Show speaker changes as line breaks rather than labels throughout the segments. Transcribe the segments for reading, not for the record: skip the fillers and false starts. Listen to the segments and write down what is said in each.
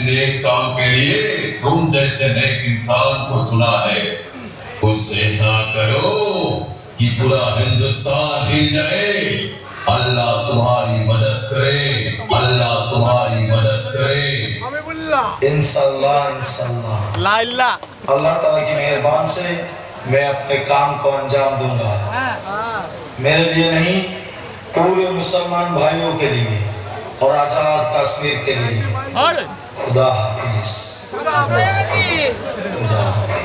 नेक काम के लिए तुम जैसे नेक इंसान को चुना है। कुछ ऐसा करो कि पूरा हिंदुस्तान हिल जाए। अल्लाह तुम्हारी मदद करे, अल्लाह तुम्हारी मदद करे।
इंशाअल्लाह इंशाअल्लाह। ला इल्लाह। अल्लाह ताला की मेहरबान से मैं अपने काम को अंजाम दूंगा। मेरे लिए नहीं, पूरे मुसलमान भाइयों के लिए और आजाद कश्मीर के लिए। खुदा हाफिज, खुदा हाफिज, खुदा हाफिज।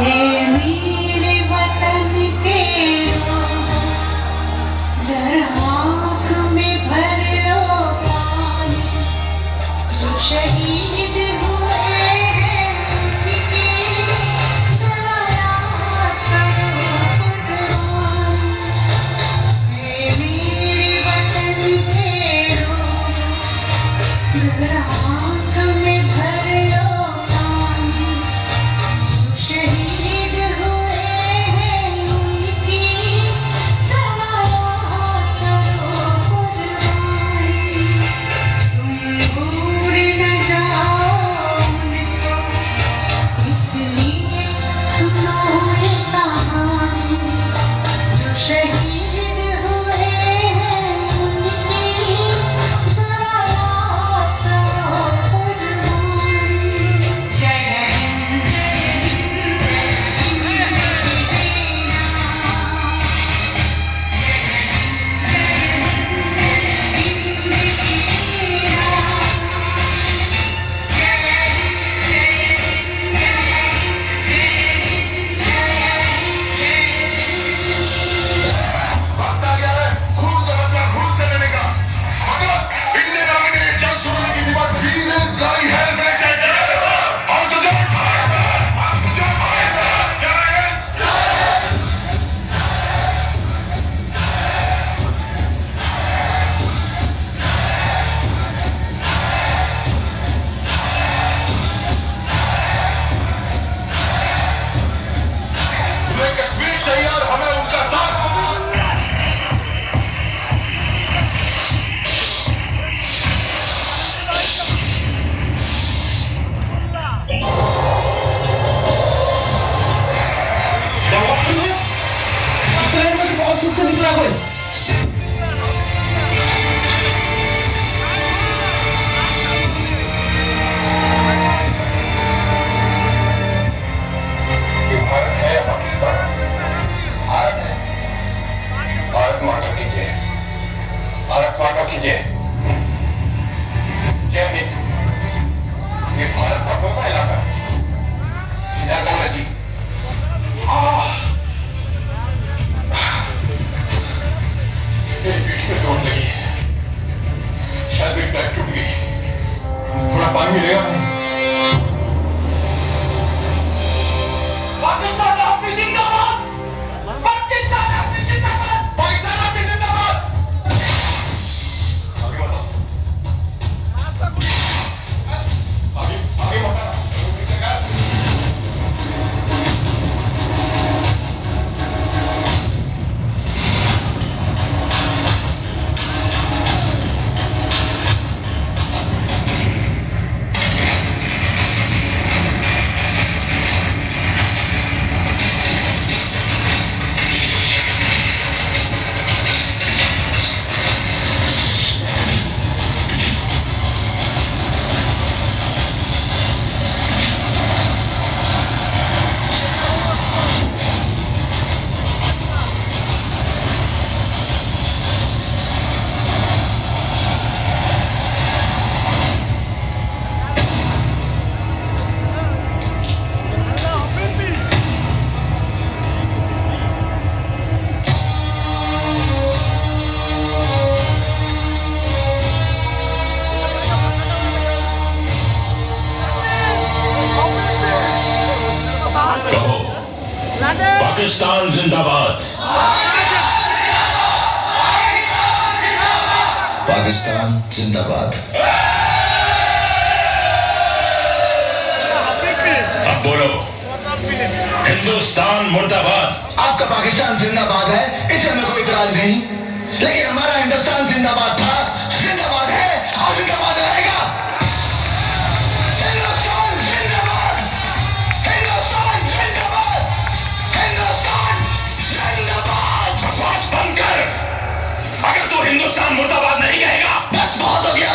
हे मेरे वतन के लोगों, जरा आँख में भर लो पानी, जो शहीद हुए हैं उनकी जरा याद करो कुर्बानी। हे मेरे वतन के लोगों, जरा आँख में भर लो पानी, जो शहीद हुए हैं उनकी जरा याद करो कुर्बानी। तुम भूल न जाओ उनको, इसलिए सुनो ये कहानी, जो शहीद हुए हैं उनकी जरा याद करो कुर्बानी। जय हिंद, जय हिंद की सेना,
वक्त आ गया है खून का बदला खून से लेने का। मगर इंडियन आर्मी ने जंग शुरू नहीं की थी, बट वीर गाड़ी है और जो जय कश्मीर चाहिए और हमें उनका साथ। ये भारत है या पाकिस्तान? भारत है। भारत माता की जय। भारत माता की जय। जय हिंद। ये भारत का कौन सा इलाका है? इलाका नदी। मेरी पीठ में चोट लगी है, शायद एक पैर टूट गई। थोड़ा पानी मिलेगा? पाकिस्तान आर्मी जिंदाबाद! पाकिस्तान आर्मी जिंदाबाद! पाकिस्तान आर्मी जिंदाबाद! आगे बढ़ो। आगे आगे बढ़ो।
पाकिस्तान जिंदाबाद।
पाकिस्तान जिंदाबाद।
अब बोलो, हिंदुस्तान मुर्दाबाद।
आपका पाकिस्तान जिंदाबाद है, इसे हमें कोई इतराज नहीं, लेकिन हमारा हिंदुस्तान जिंदाबाद था, जिंदाबाद है और जिंदाबाद रहेगा। हिंदुस्तान जिंदाबाद! हिंदुस्तान जिंदाबाद! हिंदुस्तान जिंदाबाद!
बकवास बंद कर। अगर तू हिंदुस्तान मुर्दाबाद नहीं कहेगा,
बस बहुत हो गया।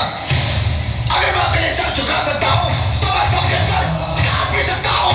अगर मैं अपने सर झुका सकता हूँ तो मैं सबके सर काट भी सकता हूँ।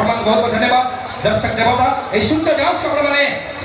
बहुत बहुत धन्यवाद दर्शक देवता। सुंदर डांस